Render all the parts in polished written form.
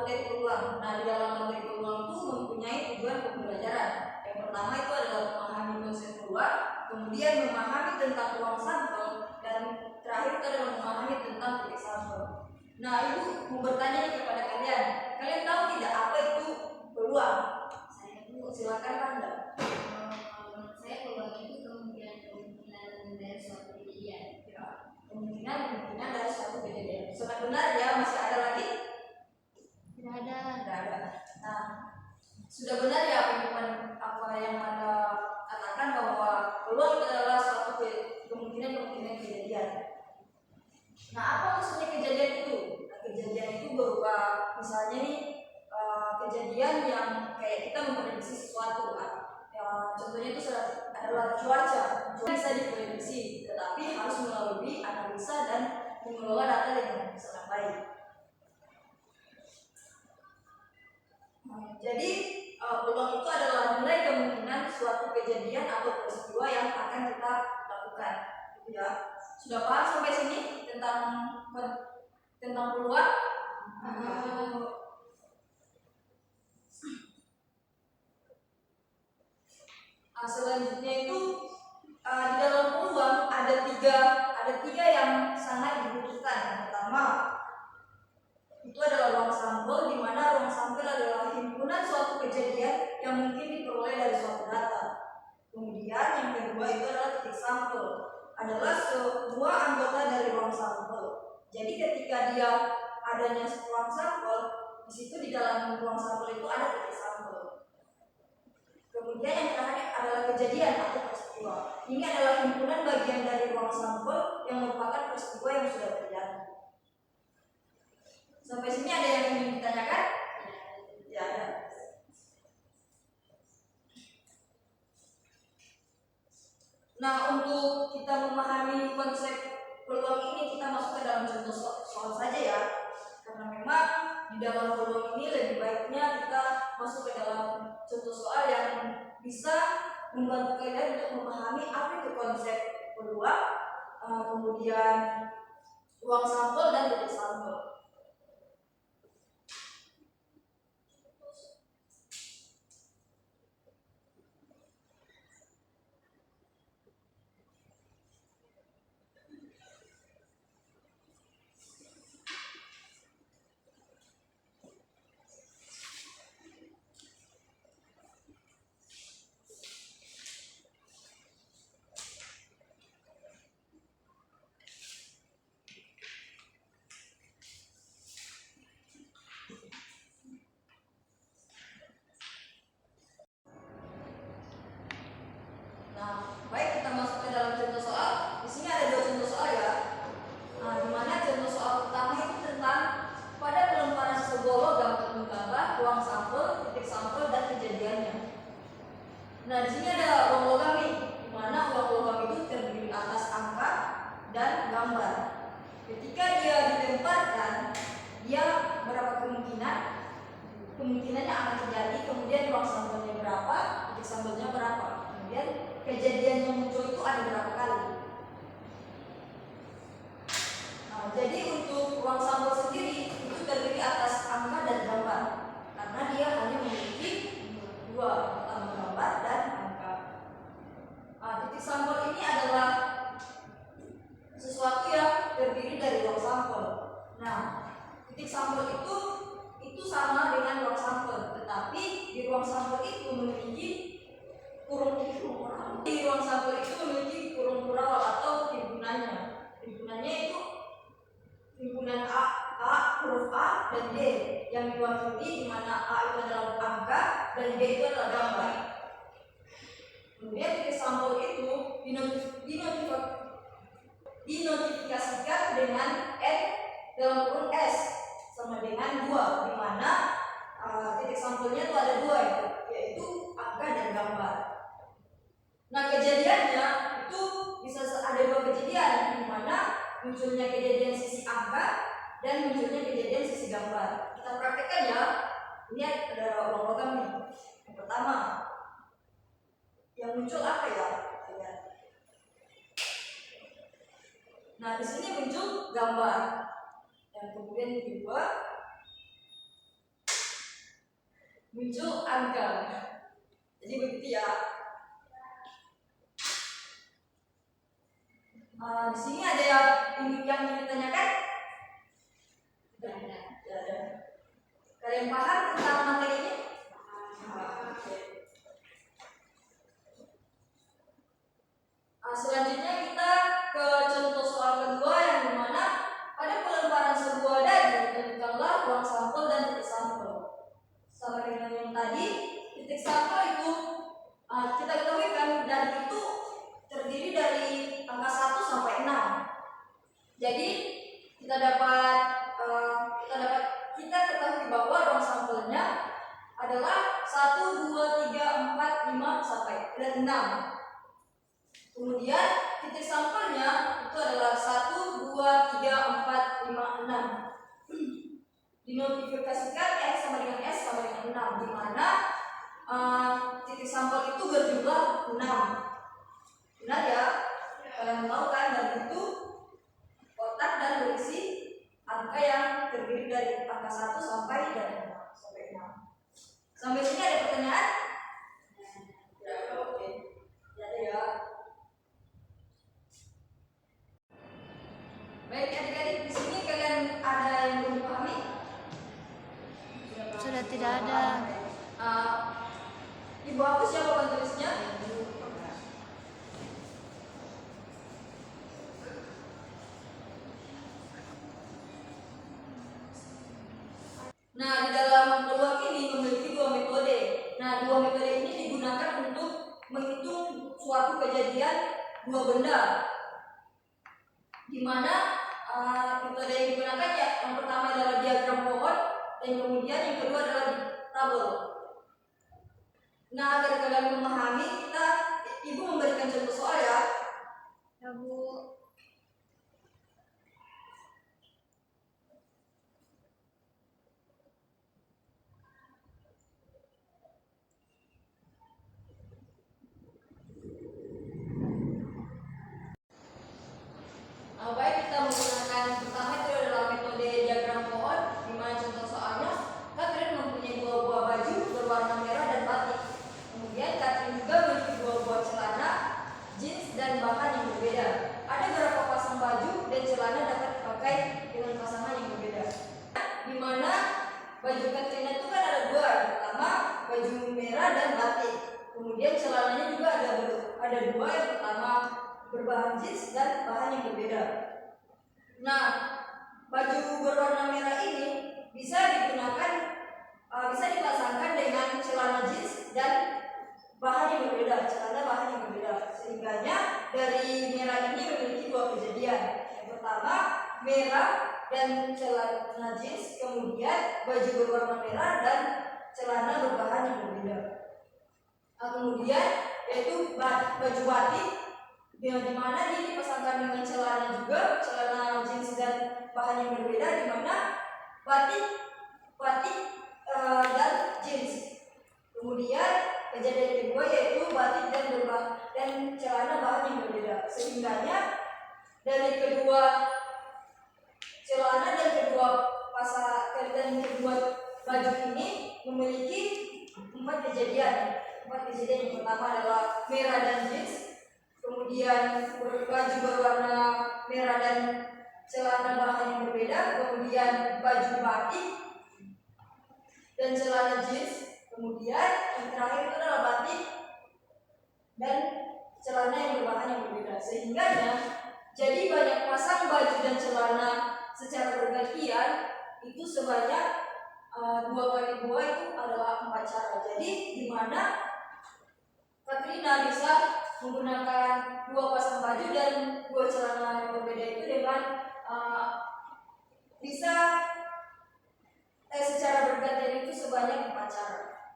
materi peluang. Nah, di dalam materi peluang itu mempunyai tujuan pembelajaran. Yang pertama itu adalah memahami konsep peluang, kemudian memahami tentang ruang sampel, dan terakhir itu adalah memahami tentang titik sampel. Nah, Ibu mau bertanya nih kepada kalian. Kalian tahu tidak apa itu peluang? Saya silakan Anda. Menurut saya peluang itu kemungkinan dari suatu kejadian. Ya, kemungkinan dari suatu kejadian. Sangat benar ya. Masih ada lagi? Tidak ada. Nah, sudah benar ya apa yang Anda katakan bahwa peluang itu adalah suatu kemungkinan kejadian. Nah, apa maksudnya kejadian itu? Nah, kejadian itu berupa misalnya nih kejadian yang kayak kita memprediksi sesuatu kan. Ya, contohnya itu adalah cuaca bisa diprediksi, tetapi harus melalui analisa dan mengelola data dengan sangat baik. Jadi peluang itu adalah nilai kemungkinan suatu kejadian atau peristiwa yang akan kita lakukan. Ya, sudah paham sampai sini tentang peluang? Selanjutnya itu di dalam peluang ada tiga yang sangat dibutuhkan. Yang pertama itu adalah ruang sampel, di mana ruang sampel adalah himpunan suatu kejadian yang mungkin diperoleh dari suatu data. Kemudian yang kedua itu adalah titik sampel, adalah semua anggota dari ruang sampel. Jadi ketika dia adanya ruang sampel, di situ di dalam ruang sampel itu ada titik sampel. Kemudian yang terakhir adalah kejadian atau peristiwa. Ini adalah himpunan bagian dari ruang sampel yang merupakan peristiwa yang sudah terjadi. Sampai sini ada yang ingin ditanyakan? Ya, ada. Nah, untuk kita memahami konsep peluang ini, kita masuk ke dalam contoh soal saja ya. Karena memang di dalam peluang ini lebih baiknya kita masuk ke dalam contoh soal yang bisa membantu kalian untuk memahami apa itu konsep peluang, kemudian ruang sampel dan titik sampel. Baik, kita masuk ke dalam contoh soal. Di sini ada dua contoh soal ya. Di mana contoh soal pertama itu tentang pada pelemparan sebuah logam terungkaplah ruang sampel, titik sampel dan kejadiannya. Nah, di sini ada ruang logam nih, di mana ruang logam itu terdiri atas angka dan gambar. Ketika dia dilemparkan, dia berapa kemungkinan? Kemungkinannya akan terjadi. Kemudian ruang sampelnya berapa? Titik sampelnya berapa? Kemudian kejadian yang muncul itu ada berapa kali? Jadi untuk ruang sampel sendiri itu terdiri atas angka dan gambar, karena dia hanya memiliki dua, pertama gambar dan angka. Titik sampel ini adalah sesuatu yang terdiri dari ruang sampel. Nah, titik sampel itu sama dengan ruang sampel, tetapi di ruang sampel itu memiliki kurung kurawal. Di ruang sampel itu memiliki kurung kurawal atau himpunannya. Himpunannya itu himpunan A, huruf A dan D yang diwakili, di mana A itu adalah angka dan D itu adalah gambar. Kemudian titik sampel itu dinotifikasikan dengan N dalam kurung S sama dengan 2, di mana titik sampelnya itu ada 2, yaitu angka dan gambar. Nah, kejadiannya itu bisa ada dua kejadian, di mana munculnya kejadian sisi angka dan munculnya kejadian sisi gambar. Kita praktekkan ya. Ini ada ruang logam nih. Yang pertama, yang muncul apa ya? Nah, di sini muncul gambar. Yang kemudian kedua muncul angka. Jadi begitu ya. Di sini ada yang ditanyakan? Tidak ada. Tidak ada. Kalian paham tentang materi ini? Oke. Selanjutnya kita ke contoh soal kedua yang dimana pada pelemparan sebuah dadu tentukanlah ruang sampel dan titik sampel. Sama dengan yang tadi, titik sampel itu kita ketahui kan dadu itu terdiri dari angka 1 sampai 6. Jadi kita ketahui bahwa ruang sampelnya adalah 1, 2, 3, 4, 5 sampai dan 6. Kemudian titik sampelnya itu adalah 1, 2, 3, 4, 5, 6. Dinotifikasikan X sama dengan S sama dengan 6, di mana titik sampel itu berjumlah 6. Benar ya? Kalian tahu kan, dan itu kotak dan berisi angka yang terdiri dari angka 1 sampai 6. Sampai sini ada pertanyaan? Ya, oke. Jadi ya. Baik adik-adik, di sini kalian ada yang belum dipahami? Sudah tidak ada. Ibu hapus ya papan tulisnya. Nah, di dalam peluang ini memiliki dua metode. Nah, dua metode ini digunakan untuk menghitung suatu kejadian dua benda. Di mana metode yang digunakan ya, yang pertama adalah diagram pohon, dan kemudian yang kedua adalah tabel. Nah, agar kalian memahami, ibu memberikan contoh soal ya. Ya, Bu. Baik, kita menggunakan pertama itu adalah metode diagram pohon, di mana contoh soalnya Catherine mempunyai dua buah baju berwarna merah dan batik. Kemudian Catherine juga memiliki dua buah celana, jeans dan bahan yang berbeda. Ada berapa pasang baju dan celana dapat dipakai dengan pasangan yang berbeda? Di mana baju Catherine itu kan ada dua, yang pertama baju merah dan batik. Kemudian celananya juga ada dua, yang pertama berbahan jeans dan bahan yang berbeda. Nah, baju berwarna merah ini bisa dipasangkan dengan celana jeans dan bahan yang berbeda, sehingga dari merah ini memiliki dua kejadian. Yang pertama, merah dan celana jeans, kemudian baju berwarna merah dan celana berbahan yang berbeda. Kemudian yaitu baju batik, di mana dia dipasangkan dengan celana jeans dan bahan yang berbeda, di mana batik dan jeans. Kemudian kejadian kedua yaitu batik dan celana bahan yang berbeda, sehingga dari kedua celana dan kedua baju ini memiliki empat kejadian. Yang pertama adalah merah dan jeans, kemudian baju berwarna merah dan celana bahan yang berbeda, kemudian baju batik dan celana jeans, kemudian yang terakhir itu adalah batik dan celana yang berbahan yang berbeda. Sehingga jadi banyak pasang baju dan celana secara bergantian itu sebanyak 2 kali 2 itu adalah 4 cara. Jadi di mana Katrina bisa menggunakan 2 pasang baju dan 2 celana yang berbeda itu dengan bisa secara bergantian itu sebanyak 4 cara.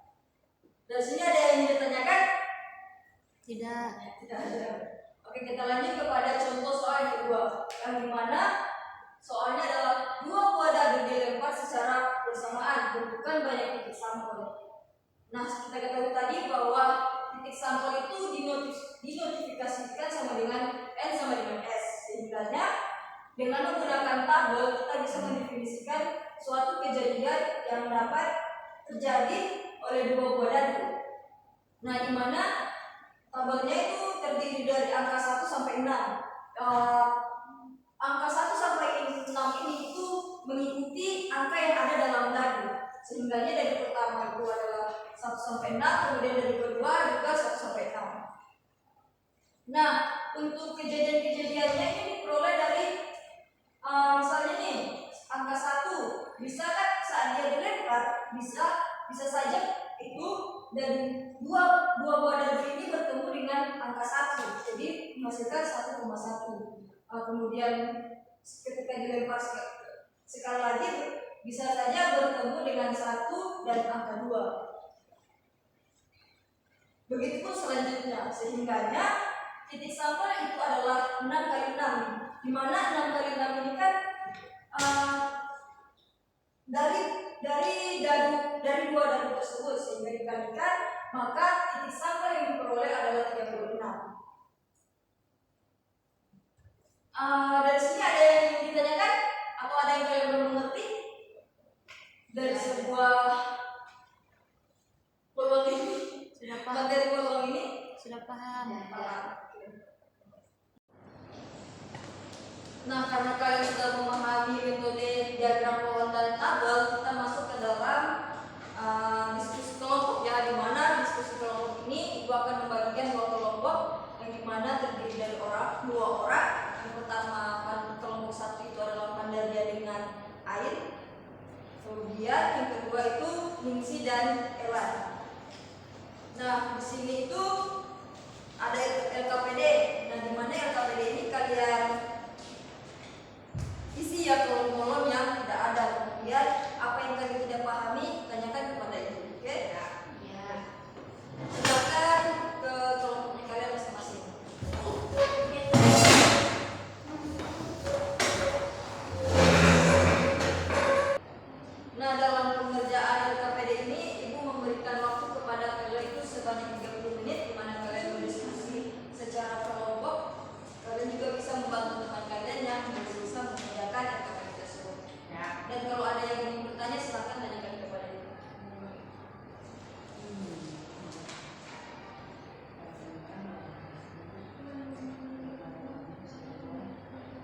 Dari sini ada yang ditanyakan? Tidak. Tidak ada. Oke, kita lanjut kepada contoh soal yang kedua, yang dimana soalnya adalah 2 buah dadu dilempar secara bersamaan, tentukan banyak titik sampel. Nah, kita ketahui tadi bahwa titik sampel itu dinotifikasikan sama dengan N sama dengan S, sehingga dengan menggunakan tabel kita bisa mendefinisikan suatu kejadian yang dapat terjadi oleh dua buah dadu. Nah, di mana tabelnya itu terdiri dari angka 1 sampai 6. Angka 1 sampai 6 ini itu mengikuti angka yang ada dalam dadu. Sehingga dari pertama itu adalah 1 sampai 6, kemudian dari kedua juga 1 sampai 6. Nah, untuk kejadian-kejadiannya ini diperoleh dari misalnya nih, angka 1 bisa kan saat dia dilempar bisa saja itu dari dua buah dadu ini bertemu dengan angka 1, jadi menghasilkan 1,1. Kemudian ketika dilempar sekali lagi bisa saja bertemu dengan 1 dan angka 2. Begitupun selanjutnya, sehingganya titik sampel itu adalah 6 kali 6, di mana 6 kali 6 ini kan dari dua dadu tersebut, sehingga dikalikan maka titik sampel yang diperoleh adalah 36. Dari sini ada yang ditanyakan atau ada yang kalian belum mengerti dari sebuah peluang ini? Sudah paham. Materi peluang ini Sudah paham. Nah, karena kalian sudah memahami metode diagram peluang dan tabel, kita masuk ke dalam diskusi kelompok ya, di mana diskusi kelompok ini ibu akan membagikan dua kelompok yang dimana terdiri dari dua orang. Yang pertama kelompok 1 itu adalah Pandaria dengan Ain, kemudian yang kedua itu Ningsi dan Elan. Nah, di sini itu ada LKPD. Nah, di mana LKPD ini kalian isi ya kolom-kolom yang tidak ada. Kemudian apa yang kalian tidak pahami tanyakan kepada ibu. Oke? Ya. Silakan ke kelompoknya kalian masing-masing. Nah, dalam pengerjaan LKPD ini ibu memberikan waktu kepada kalian itu sebanyak 30 menit, di mana kalian berdiskusi secara kelompok. Kalian juga bisa membantu teman kalian yang bisa mengerjakan LKPD tersebut. Dan kalau ada yang ingin bertanya, silakan tanyakan kepada ibu.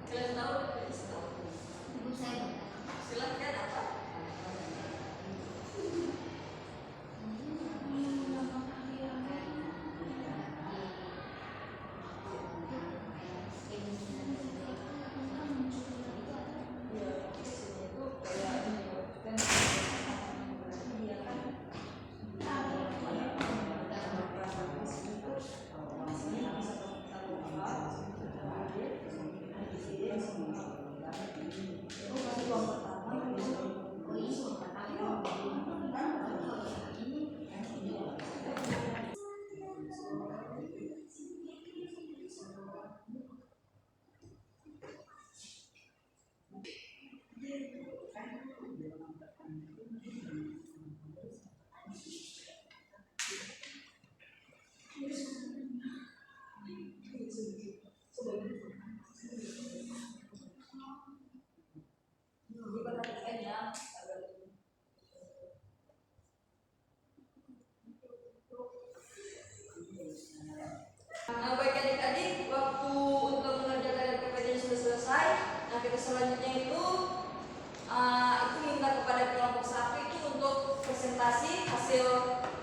Kalian tahu Ibu saya bertanya. silakan apa? Nah, baik adik-adik, waktu untuk mengerjakan LKPD sudah selesai. Nah, kita selanjutnya itu minta kepada kelompok 1 itu untuk presentasi hasil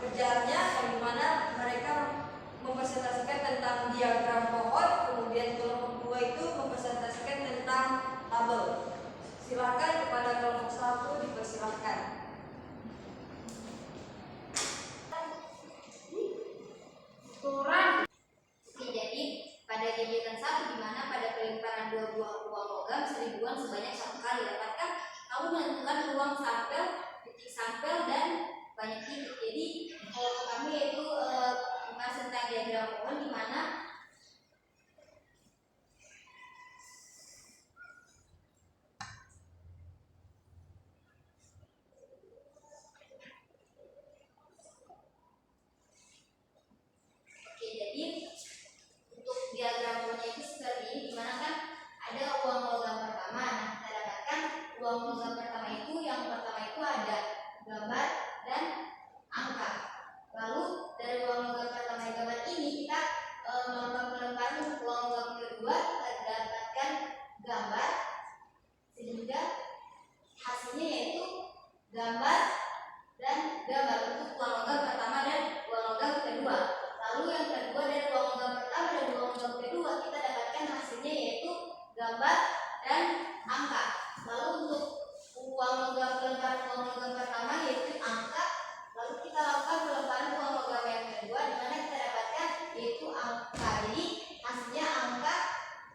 kerjaannya, yang dimana mereka mempresentasikan tentang diagram pohon, kemudian kelompok 2 itu mempresentasikan tentang tabel. Silakan kepada kelompok 1 dipersilakan. Oke, jadi pada kegiatan 1 di mana pada pelemparan 2 buah uang logam seribuan sebanyak 1 kali dapatkan, kamu menentukan ruang sampel, titik sampel dan banyak titik. Jadi kalau kami yaitu membahas tentang diagram pohon di mana jadi untuk diagram pohonnya itu seperti ini, dimana kan ada uang logam pertama. Nah, kita dapatkan uang logam pertama itu, yang pertama itu ada gambar dan angka. Lalu dari uang logam pertama yang gambar ini kita melakukan pelemparan uang logam kedua, kita dapatkan gambar sehingga hasilnya yaitu gambar dan gambar untuk uang logam pertama dan uang logam kedua. Lalu yang kedua dari uang logam pertama dan uang logam kedua kita dapatkan hasilnya yaitu gambar dan angka. Lalu untuk uang logam pelemparan uang logam pertama yaitu angka. Lalu kita lakukan pelemparan uang logam yang kedua di mana kita dapatkan yaitu angka. Jadi hasilnya angka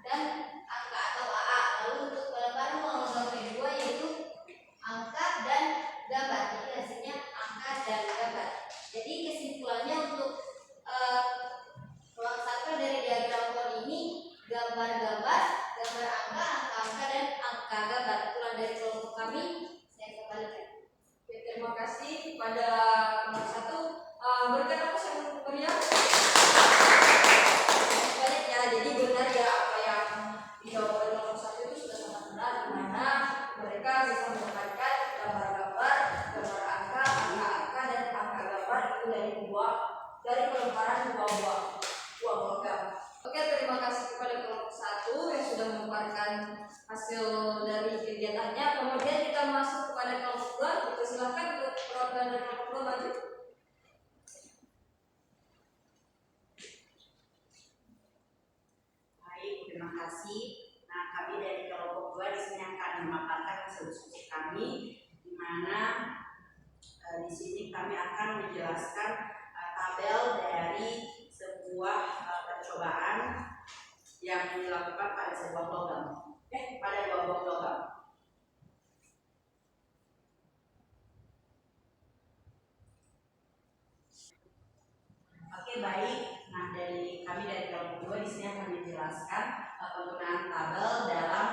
dan angka atau AA. Lalu untuk pelemparan uang logam kedua yaitu angka dan gambar. Jadi hasilnya angka dan gambar. Jadi kesimpulannya untuk uang sampel dari diagram pon ini gambar-gambar, gambar angka, angka-angka dan angka gambar. Itulah dari kelompok kami. Saya kembalikan. Oke, terima kasih pada kelompok 1. Berikan apa saya Maria? Banyak ya, jadi benar ya apa yang dijawab oleh kelompok 1 itu sudah sangat benar, di mana mereka bisa mendapatkan gambar-gambar, gambar angka, angka-angka dan angka gambar itu dari pelemparan buah-buah logam. Oke, terima kasih kepada kelompok 1 yang sudah memaparkan hasil dari kegiatannya. Kemudian kita masuk kepada kelompok 2. Dipersilakan untuk perwakilan dari kelompok 2 maju. Baik, terima kasih. Nah, kami dari kelompok 2 di sini akan memaparkan hasil diskusi kami, di mana di sini kami akan menjelaskan tabel dari sebuah percobaan yang dilakukan pada sebuah logam, pada dua buah logam. Oke, baik. Nah, dari kami dari kelompok 2 di sini akan menjelaskan penggunaan tabel dalam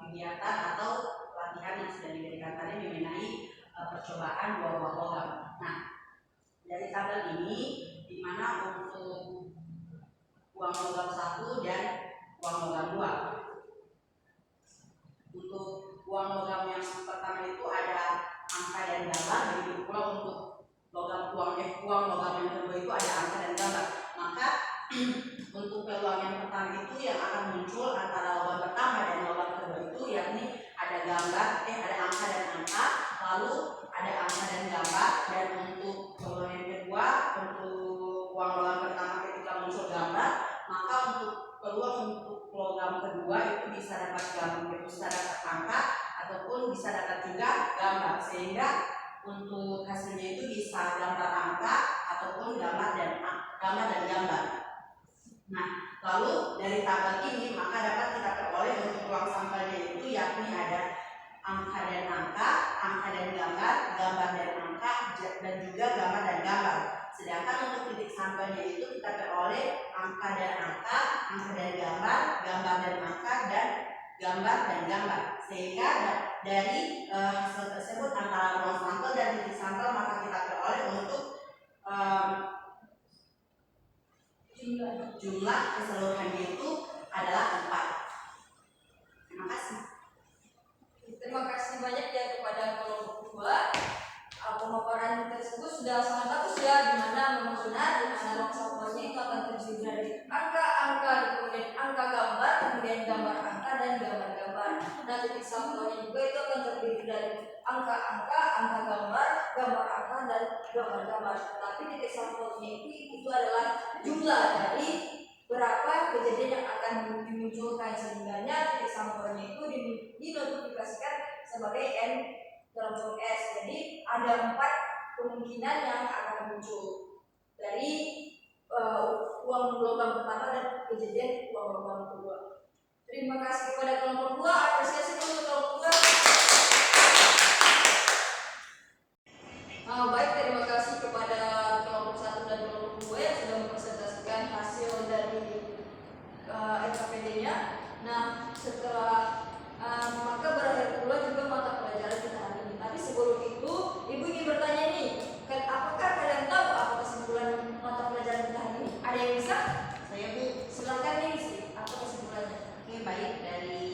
kegiatan atau latihan yang sudah diberikan tadi mengenai percobaan dua buah logam. Nah, dari tabel ini di mana untuk uang logam 1 dan uang logam 2. Untuk uang logam yang pertama itu ada angka dan gambar, begitu pula untuk uang logam yang kedua itu ada angka dan gambar. Maka untuk peluang yang pertama itu yang akan muncul antara logam pertama dan logam kedua itu yakni ada ada angka dan angka, lalu ada angka dan gambar. Dan untuk peluang yang kedua, untuk uang logam pertama ketika muncul gambar, maka untuk peluang untuk logam kedua itu bisa dapat angka ataupun bisa dapat juga gambar, sehingga untuk hasilnya itu bisa gambar angka ataupun gambar dan gambar. Nah, lalu dari tabel ini maka dapat kita peroleh untuk uang sampelnya itu yakni ada angka dan angka, angka dan gambar, gambar dan angka, dan juga gambar dan gambar. Sedangkan untuk titik sampelnya itu kita peroleh angka dan angka, angka dan gambar, gambar dan angka, dan gambar dan gambar. Sehingga dari hasil tersebut antara ruang sampel dan titik sampel maka kita peroleh untuk jumlah keseluruhannya itu adalah 4. Terima kasih. Terima kasih banyak ya kepada kelompok 2. Pemaparan tersebut sudah sangat bagus ya, di mana memang benar di mana ruang sampelnya itu akan terdiri dari angka-angka, kemudian angka gambar, kemudian gambar angka dan gambar-gambar. Nah, titik sampelnya juga itu akan terdiri dari angka-angka, angka gambar, gambar angka dan gambar-gambar. Tapi titik sampelnya itu adalah jumlah dari berapa kejadian yang akan dimunculkan, sehingga titik sampelnya itu dinotifikasikan sebagai N dalam S. Jadi ada 4 kemungkinan yang akan muncul dari uang logam pertama dan kejadian uang logam kedua. Terima kasih kepada kelompok 2. Apresiasi untuk kelompok 2. Baik, terima kasih kepada kelompok 1 dan kelompok 2 yang sudah mempresentasikan hasil dari LKPD-nya. Nah, setelah maka berakhir pula juga mata pelajaran kita hari ini. Tapi sebelum itu, Ibu ingin bertanya nih, apakah kalian tahu apa kesimpulan mata pelajaran kita hari ini? Ada yang bisa? Saya Bu. Silakan nih, apa kesimpulannya? Oke, baik. Dari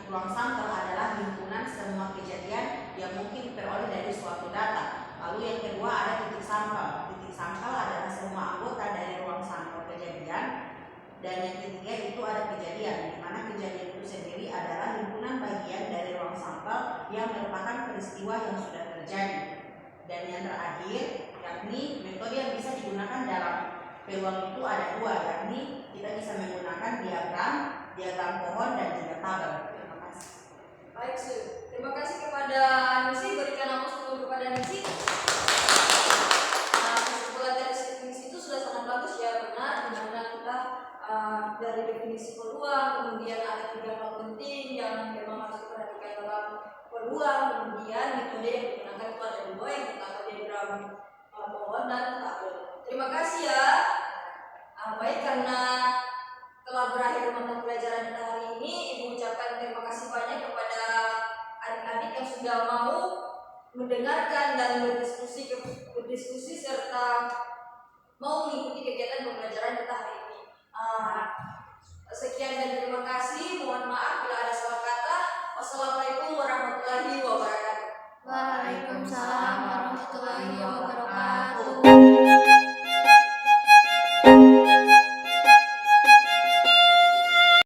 ruang sampel adalah himpunan semua kejadian yang mungkin diperoleh dari suatu data. Lalu yang kedua ada titik sampel. Titik sampel adalah semua anggota dari ruang sampel kejadian. Dan yang ketiga itu ada kejadian, di mana kejadian itu sendiri adalah himpunan bagian dari ruang sampel yang merupakan peristiwa yang sudah terjadi. Dan yang terakhir, yakni metode yang bisa digunakan dalam peluang itu ada dua, yakni kita bisa menggunakan diagram pohon dan juga tabel. Terima kasih. Baik, Su. Terima kasih kepada Nisi, berikan aplaus dulu kepada Nisi. Kesimpulan dari definisi itu sudah sangat bagus ya, benar, dimana kita dari definisi peluang, kemudian ada 3 hal penting yang memang harus diperhatikan dalam peluang, kemudian metode yang digunakan itu ada 2, yang pertama diagram pohon dan tabel. Terima kasih ya. Baik, karena telah berakhir mata pelajaran kita hari ini, Ibu ucapkan terima kasih banyak kepada adik-adik yang sudah mau mendengarkan dan berdiskusi serta mau mengikuti kegiatan pembelajaran kita hari ini. Sekian dan terima kasih. Mohon maaf bila ada salah kata. Wassalamualaikum